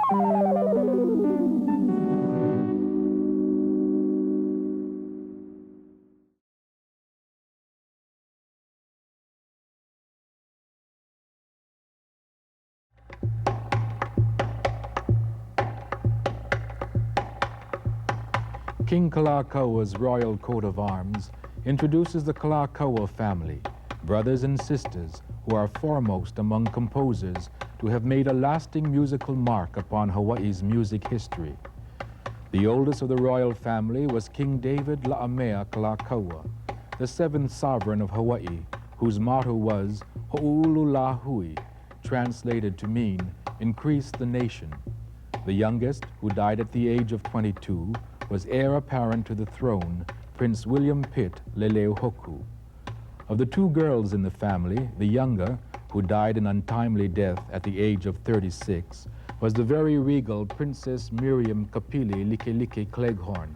King Kalakaua's royal coat of arms introduces the Kalakaua family, brothers and sisters who are foremost among composers to have made a lasting musical mark upon Hawaii's music history. The oldest of the royal family was King David La'amea Kalakaua, the seventh sovereign of Hawaii, whose motto was Ho'ululahui, translated to mean increase the nation. The youngest, who died at the age of 22, was heir apparent to the throne, Prince William Pitt Leleihoku. Of the two girls in the family, the younger, who died an untimely death at the age of 36, was the very regal Princess Miriam Kapili Likelike Cleghorn.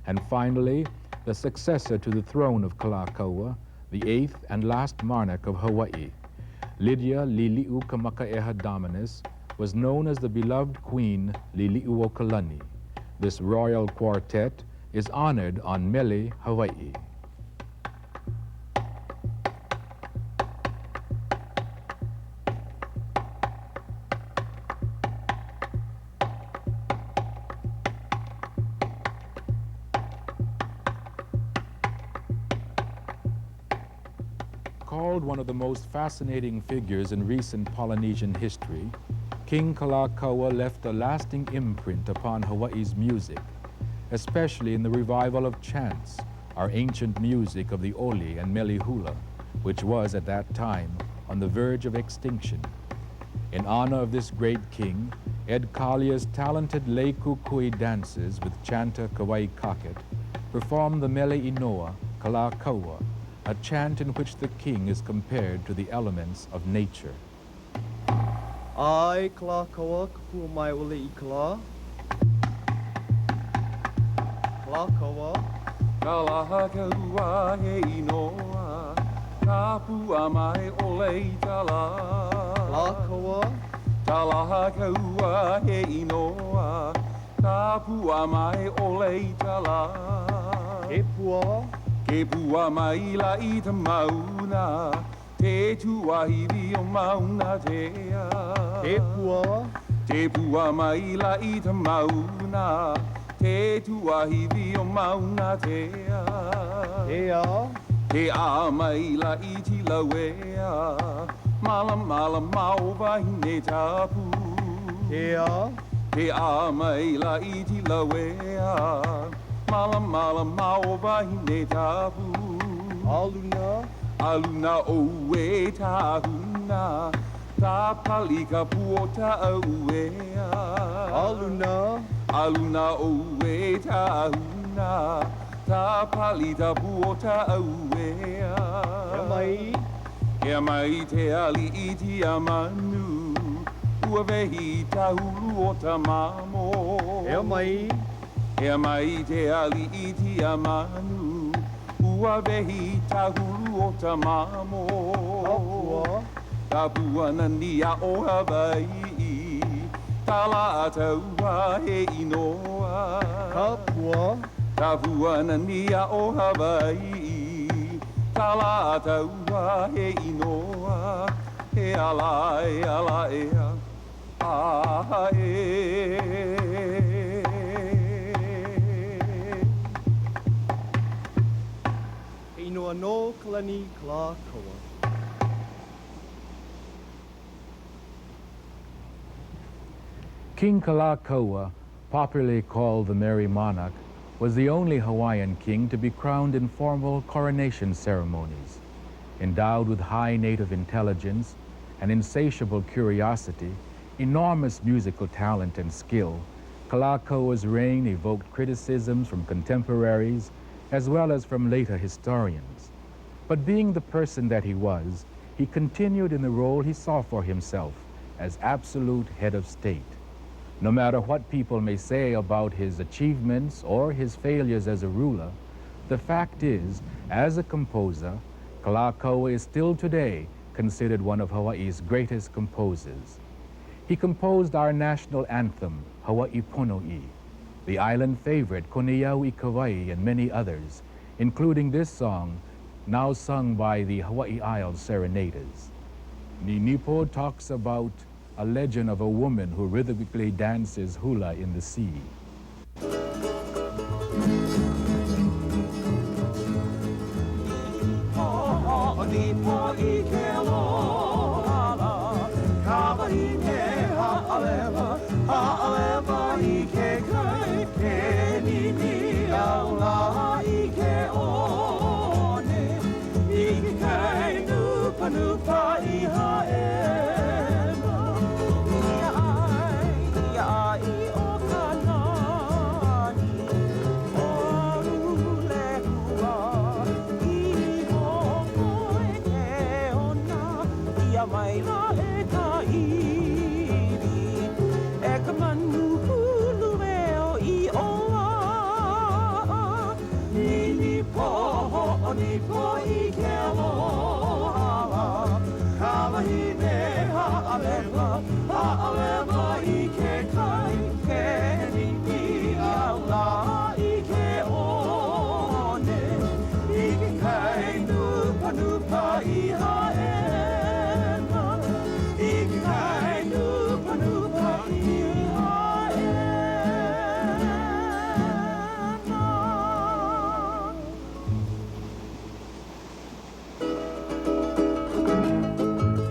And finally, the successor to the throne of Kalakaua, the eighth and last monarch of Hawaii, Lydia Liliuokalani Dominus, was known as the beloved Queen Liliuokalani. This royal quartet is honored on Mele, Hawaii. Called one of the most fascinating figures in recent Polynesian history, King Kalakaua left a lasting imprint upon Hawaii's music, especially in the revival of chants, our ancient music of the Oli and Mele hula, which was at that time on the verge of extinction. In honor of this great king, Ed Kalia's talented lei kukui dancers with chanter Kauai Kaket performed the Mele Inoa Kalakaua, a chant in which the king is compared to the elements of nature. Ai Kalakaua kapua mai ole I kala. Kalakaua. Kalakaua he inoa, kapua mai ole I tala. Kalakaua. Kalakaua he inoa, kapua mai ole I tala. He pua. Ke pua mai la I te mauna, te tuahiwi o mauna tea. He pua. Te pua mai la I te mauna, te tuahiwi o mauna tea. He a. Te a mai la I ti lauea, mala mala mauwa hine tapu. He a. Te a mai la I ti lauea, mala mala mauwa hine tapu. Aluna. Aluna o e tahuna, ta palika puota o ea. Aluna. Aluna o e tahuna, ta palita puota o ea. He mai. E mai te ali I ti amanu, ua vehi tahulu o ta mamo. He mai. E mai te ali I ti amanu, ua vehi tahulu o ta mamo. Kapua. Kapua na nia o Hawaii, tala ataua he inoa. Kapua. Kapua na nia o Hawaii, tala ataua he inoa. He ala e ala e a e. Inoa no kalani Kalakaua. King Kalakaua, popularly called the Merry Monarch, was the only Hawaiian king to be crowned in formal coronation ceremonies. Endowed with high native intelligence and insatiable curiosity, enormous musical talent and skill, Kalakaua's reign evoked criticisms from contemporaries as well as from later historians. But being the person that he was, he continued in the role he saw for himself as absolute head of state. No matter what people may say about his achievements or his failures as a ruler, the fact is, as a composer, Kalakaua is still today considered one of Hawaii's greatest composers. He composed our national anthem, Hawaii Pono'i, the island favorite, Koneiau I Kauai, and many others, including this song, now sung by the Hawaii Isles Serenaders. Ninipo talks about a legend of a woman who rhythmically dances hula in the sea.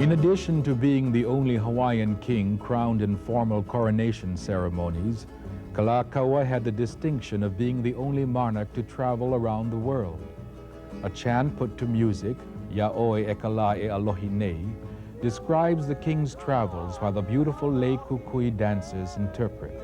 In addition to being the only Hawaiian king crowned in formal coronation ceremonies, Kalakaua had the distinction of being the only monarch to travel around the world. A chant put to music, Yaoe e Kala e Alohi Nei, describes the king's travels while the beautiful lei kukui dancers interpret.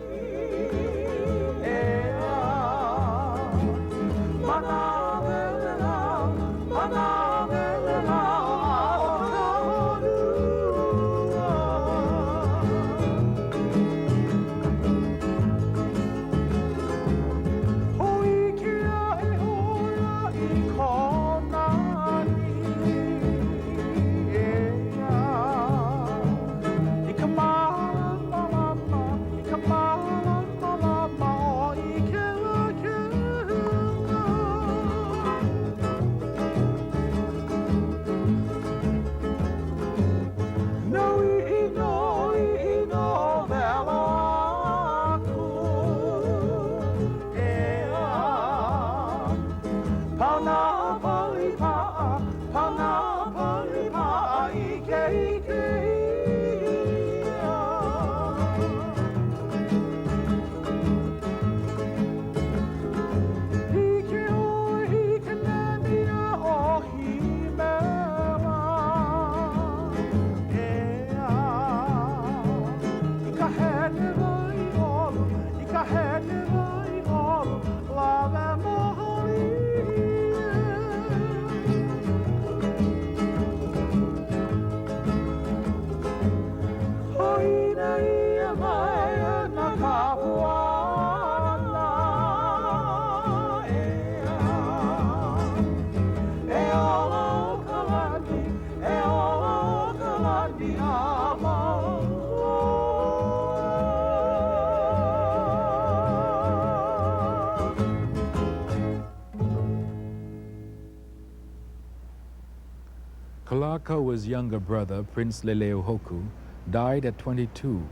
Kalakaua's younger brother, Prince Leleihoku, died at 22,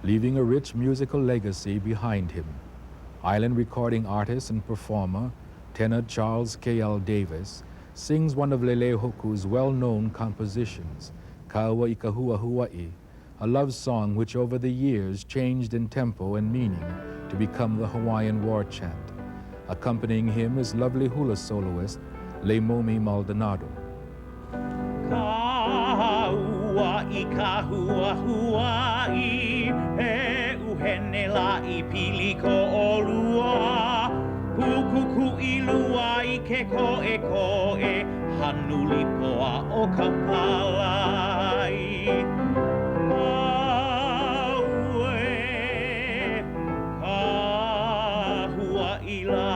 leaving a rich musical legacy behind him. Island recording artist and performer, tenor Charles K.L. Davis, sings one of Leleihoku's well-known compositions, Kaua I Kahua Hawaii, a love song which over the years changed in tempo and meaning to become the Hawaiian war chant. Accompanying him is lovely hula soloist, Leimomi Maldonado. Kaua I kahua Hawaii, e uhene la I piliko o lua, pukuku I lua I ke koe, hanuli poa o kapalai. Aue, kahua I la.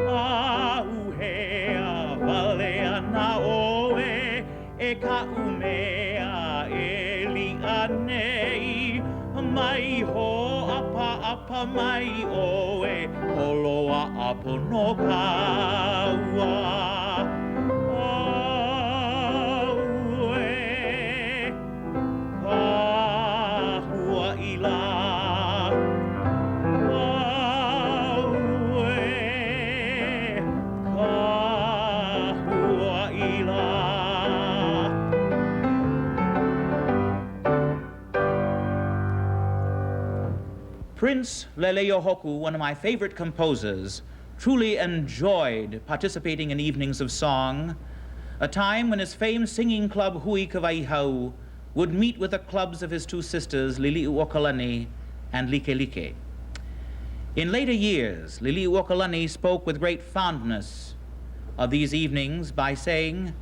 Ah e ka umea e lia nei. Mai ho apa mai oe, holoa a pono kaua. Aue, kahua ila. Aue, kahua ila. Prince Leleihoku, one of my favorite composers, truly enjoyed participating in evenings of song, a time when his famed singing club Hui Kawaihau would meet with the clubs of his two sisters, Liliuokalani and Likelike. In later years, Liliuokalani spoke with great fondness of these evenings by saying,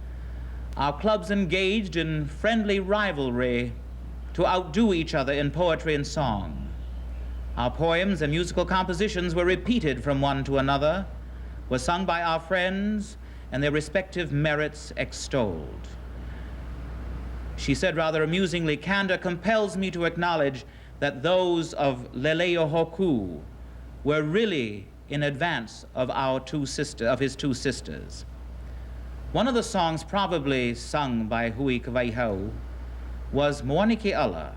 "Our clubs engaged in friendly rivalry to outdo each other in poetry and song. Our poems and musical compositions were repeated from one to another, were sung by our friends, and their respective merits extolled." She said rather amusingly, "Candor compels me to acknowledge that those of Leleihoku were really in advance of his two sisters." One of the songs probably sung by Hui Kawaihau was Moanike Ala,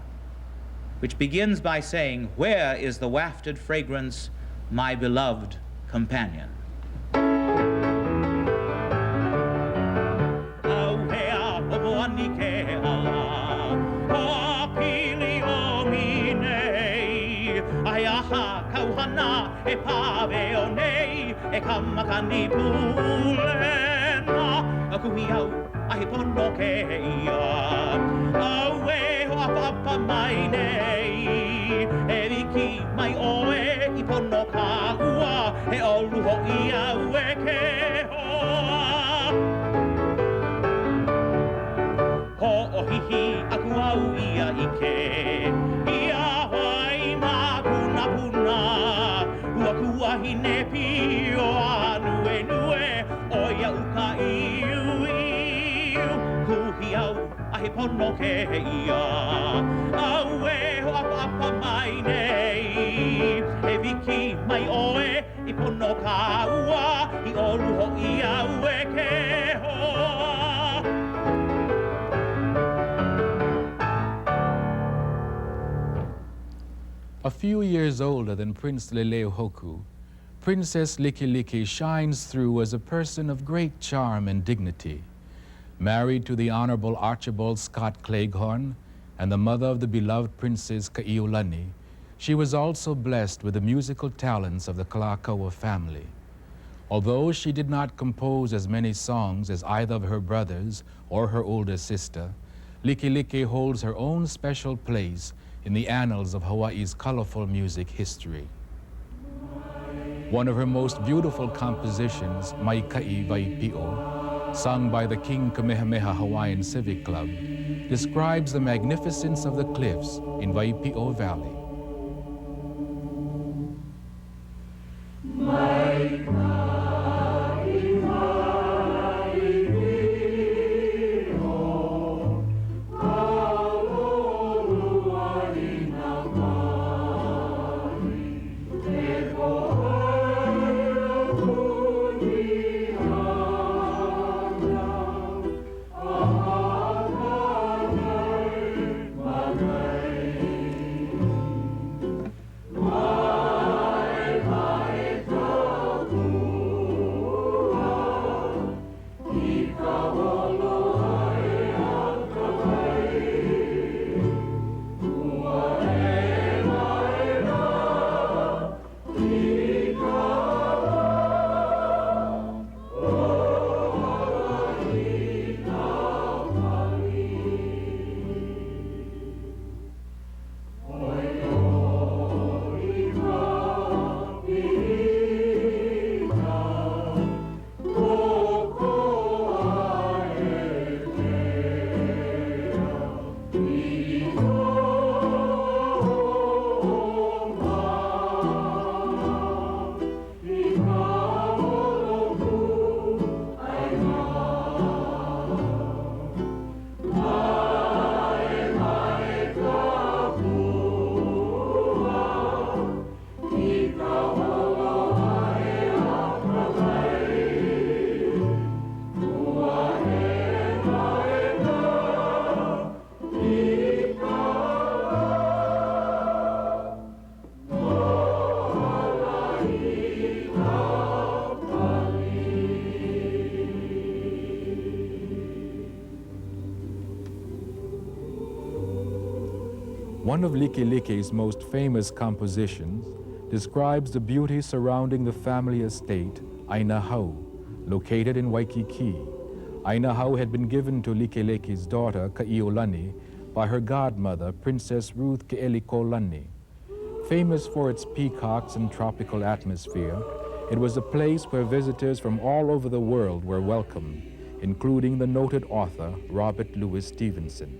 which begins by saying, "Where is the wafted fragrance, my beloved companion?" E pave o nei, e kamakani pulena, a kuhi au, a hipono ke ia. Aue ho apa mai nei, e viki mai oe, i pono kaua, e olu ho ia ue ke hoa. Ho o hihi aku au ia ike, ia Hawai ma puna puna. Kua hine pio anue nue, oia uka iu iu. Kuhi au, ahi pono ke ia. Aue ho apa mai nei. E viki mai oe, i pono kaua, i olu ho ia ue ke hoa. A few years older than Prince Leleihoku, Princess Likelike shines through as a person of great charm and dignity. Married to the Honorable Archibald Scott Cleghorn and the mother of the beloved Princess Kaiulani, she was also blessed with the musical talents of the Kalakaua family. Although she did not compose as many songs as either of her brothers or her older sister, Likelike holds her own special place in the annals of Hawaii's colorful music history. One of her most beautiful compositions, Maikai Waipi'o, sung by the King Kamehameha Hawaiian Civic Club, describes the magnificence of the cliffs in Waipi'o Valley. One of Likelike's most famous compositions describes the beauty surrounding the family estate, Ainahau, located in Waikiki. Ainahau had been given to Likelike's daughter, Kaiolani, by her godmother, Princess Ruth Ke'elikolani. Famous for its peacocks and tropical atmosphere, it was a place where visitors from all over the world were welcomed, including the noted author Robert Louis Stevenson.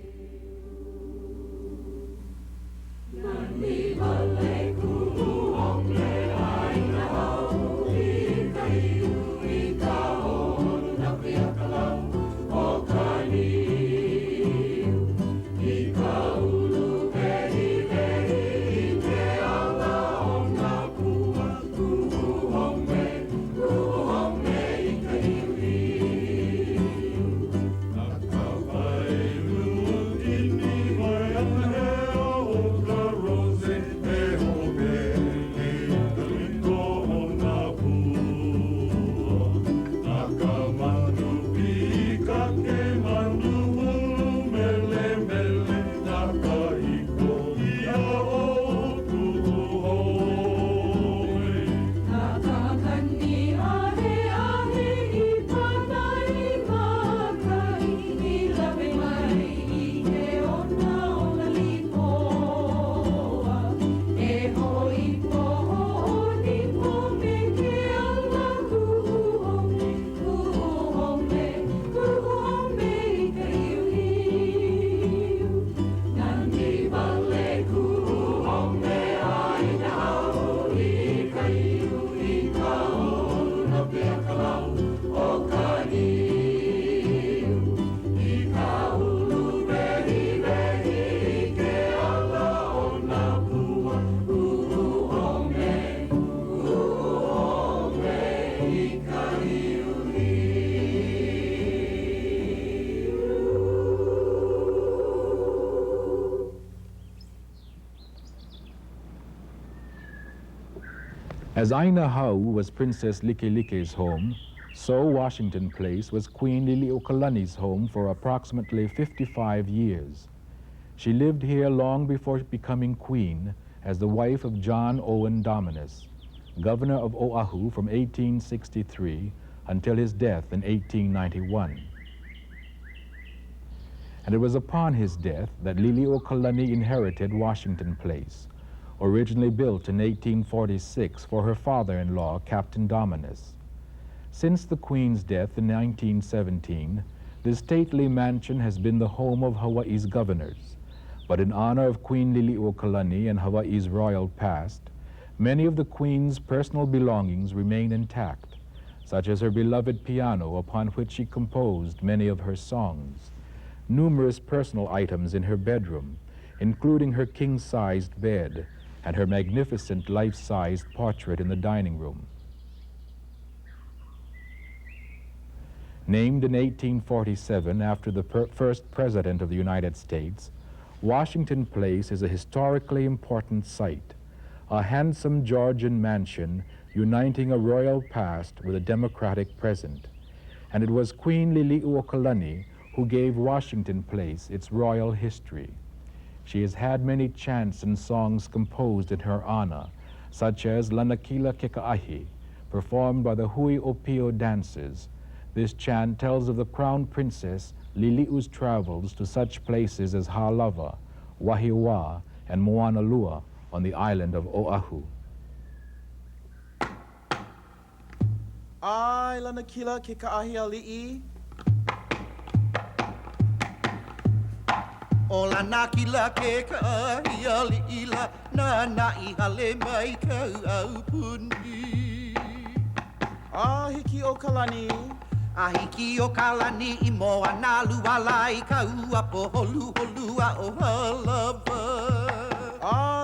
As Ainahau was Princess Likelike's home, so Washington Place was Queen Liliuokalani's home for approximately 55 years. She lived here long before becoming queen as the wife of John Owen Dominus, governor of Oahu from 1863 until his death in 1891. And it was upon his death that Liliuokalani inherited Washington Place, originally built in 1846 for her father-in-law, Captain Dominus. Since the Queen's death in 1917, the stately mansion has been the home of Hawaii's governors. But in honor of Queen Liliuokalani and Hawaii's royal past, many of the Queen's personal belongings remain intact, such as her beloved piano upon which she composed many of her songs, numerous personal items in her bedroom, including her king-sized bed, and her magnificent life-sized portrait in the dining room. Named in 1847 after the first President of the United States, Washington Place is a historically important site, a handsome Georgian mansion uniting a royal past with a democratic present. And it was Queen Liliuokalani who gave Washington Place its royal history. She has had many chants and songs composed in her honor, such as Lanakila Keka'ahi, performed by the Hui Opio dancers. This chant tells of the Crown Princess Liliu's travels to such places as Hālava, Wahiwa, and Moanalua on the island of Oahu. Ai Lanakila Keka'ahi ali'i. O lanakila Keka'ahi ali'ila na na'i hale mai kau au puni. Hiki o Kalani. Hiki o Kalani I moa na lualai kaua po holu holua o halava.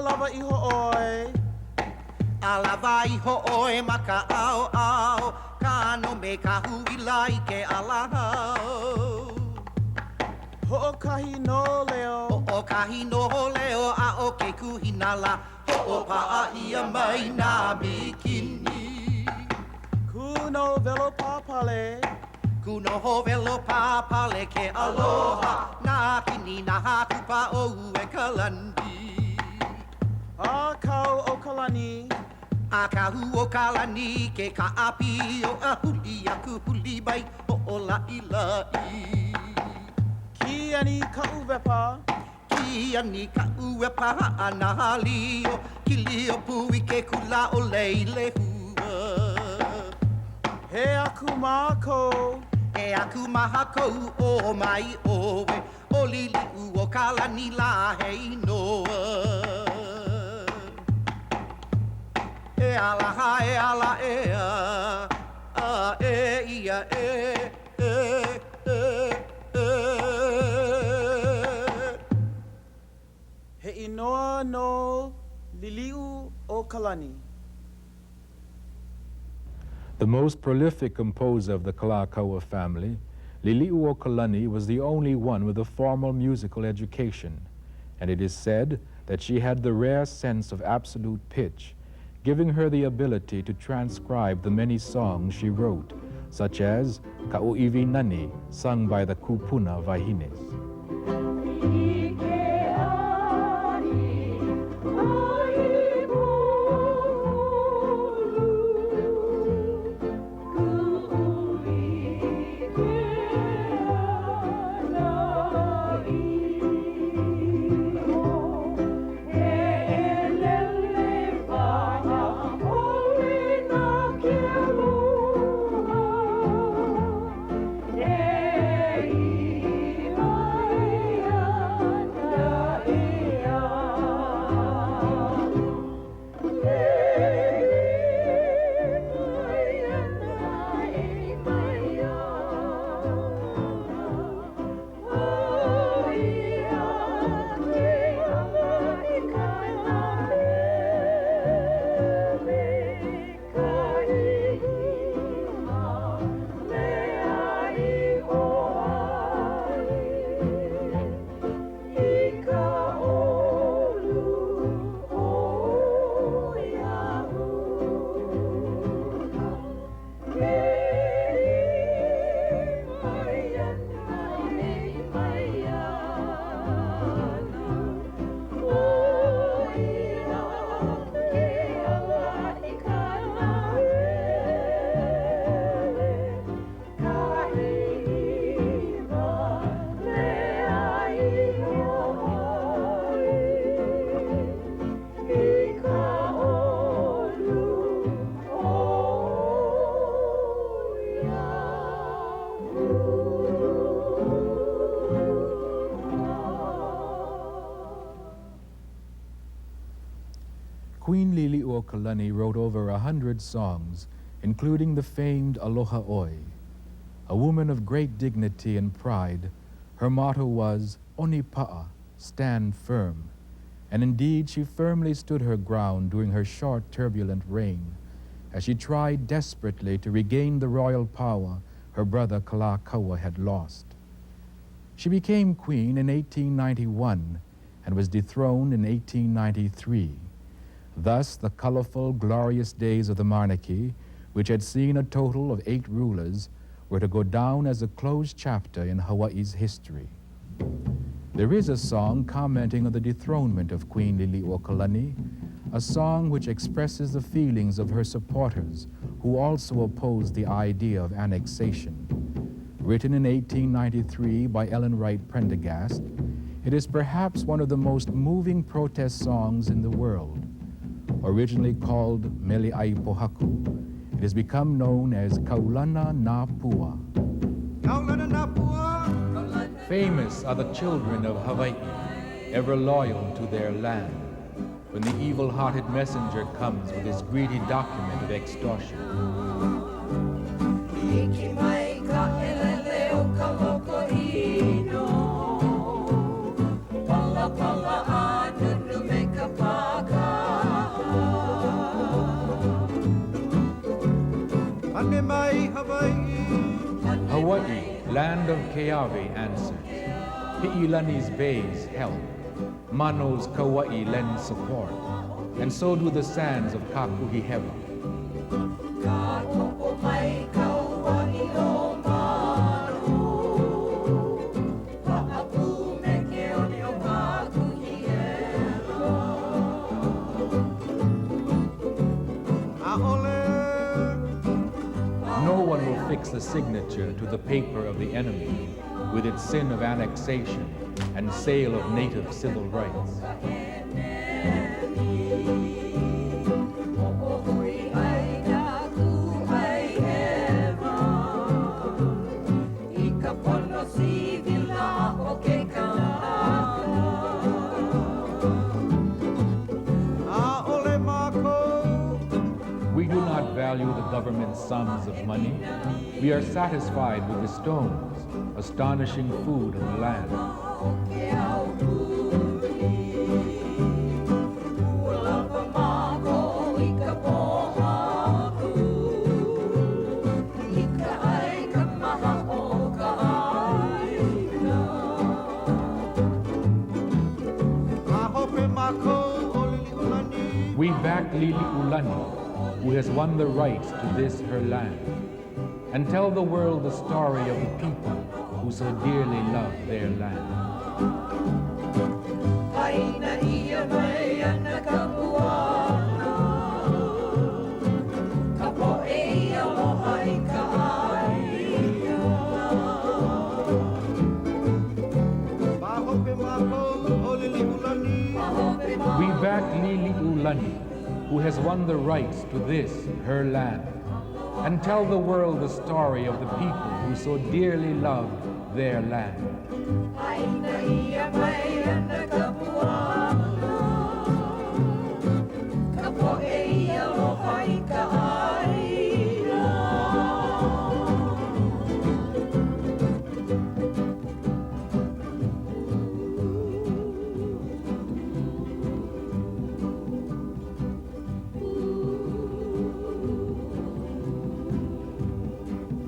Lava iho oi. Alava iho oi maka ao ao kano me ka huilai ke alahau. Ho'okahi no leo. Ho'okahi no leo a o ke kuhinala. Ho'opa'a ia mai nā bikini. Kuno velo papale. Kuno ho velo papale ke aloha. Nā kini nā haku pa o e kalani. A kau o kalani. A kahu o kalani ke ka api o a huli aku huli mai o o lai lai. Ki ani ka uwepa. Ki ani ka uwepa ana halio ki lio pui ke kula o Leilehua. He aku mākou. E aku maha kou o mai oe o Liliuokalani la hei noa. E ala e ala e a e ia e He inoa no Liliuokalani. The most prolific composer of the Kalakaua family, Liliuokalani was the only one with a formal musical education, and it is said that she had the rare sense of absolute pitch, giving her the ability to transcribe the many songs she wrote, such as Kauiwi Nani, sung by the Kupuna Vahines. Queen Liliuokalani wrote over 100 songs, including the famed Aloha Oi. A woman of great dignity and pride, her motto was Onipa'a, stand firm. And indeed, she firmly stood her ground during her short, turbulent reign, as she tried desperately to regain the royal power her brother Kalakaua had lost. She became queen in 1891 and was dethroned in 1893. Thus, the colorful, glorious days of the monarchy, which had seen a total of 8 rulers, were to go down as a closed chapter in Hawaii's history. There is a song commenting on the dethronement of Queen Liliuokalani, a song which expresses the feelings of her supporters, who also opposed the idea of annexation. Written in 1893 by Ellen Wright Prendergast, it is perhaps one of the most moving protest songs in the world. Originally called Mele it has become known as Kaulana na Pua. Kaulana na Pua. Famous are the children of Hawaii, ever loyal to their land, when the evil-hearted messenger comes with his greedy document of extortion. Hawaii, land of Keawe, answered. Pi'ilani's bays help. Mano's Kauai lend support. And so do the sands of Kakuhiheva. signature to the paper of the enemy with its sin of annexation and sale of native civil rights. We do not value the government's sums of money. We are satisfied with the stones, astonishing food of the land. We back Liliuokalani, who has won the rights to this her land, and tell the world the story of the people who so dearly love their land. We back Liliuokalani, who has won the rights to this, her land, and tell the world the story of the people who so dearly loved their land.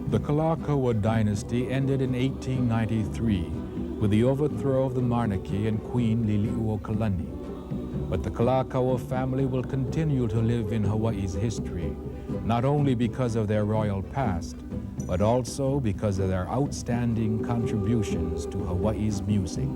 The Kalakaua dynasty ended in 1893 with the overthrow of the monarchy and Queen Liliuokalani. But the Kalakaua family will continue to live in Hawaii's history, not only because of their royal past, but also because of their outstanding contributions to Hawaii's music.